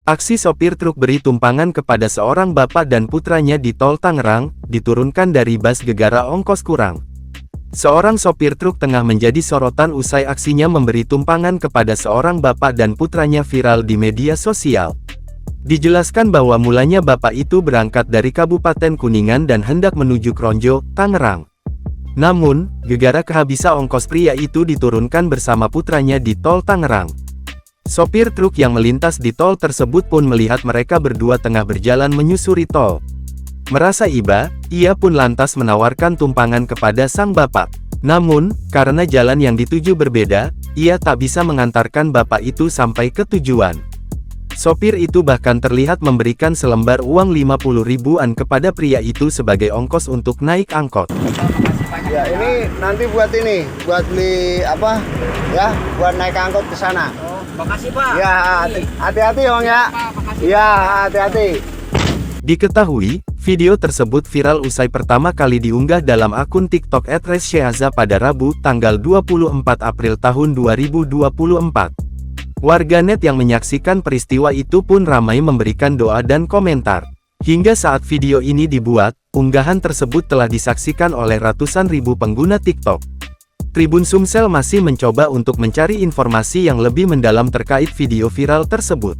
Aksi sopir truk beri tumpangan kepada seorang bapak dan putranya di Tol Tangerang, diturunkan dari bus gegara ongkos kurang. Seorang sopir truk tengah menjadi sorotan usai aksinya memberi tumpangan kepada seorang bapak dan putranya viral di media sosial. Dijelaskan bahwa mulanya bapak itu berangkat dari Kabupaten Kuningan dan hendak menuju Kronjo, Tangerang. Namun, gegara kehabisan ongkos, pria itu diturunkan bersama putranya di Tol Tangerang. Sopir truk yang melintas di tol tersebut pun melihat mereka berdua tengah berjalan menyusuri tol. Merasa iba, ia pun lantas menawarkan tumpangan kepada sang bapak. Namun, karena jalan yang dituju berbeda, ia tak bisa mengantarkan bapak itu sampai ke tujuan. Sopir itu bahkan terlihat memberikan selembar uang 50 ribuan kepada pria itu sebagai ongkos untuk naik angkot. Ya, ini nanti buat ini, buat beli apa? Ya, buat naik angkot ke sana. Oh, makasih Pak. Ya, hati-hati Bang ya. Ya, hati-hati. Diketahui, video tersebut viral usai pertama kali diunggah dalam akun TikTok @resyaza pada Rabu, tanggal 24 April tahun 2024. Warganet yang menyaksikan peristiwa itu pun ramai memberikan doa dan komentar. Hingga saat video ini dibuat, unggahan tersebut telah disaksikan oleh ratusan ribu pengguna TikTok. Tribun Sumsel masih mencoba untuk mencari informasi yang lebih mendalam terkait video viral tersebut.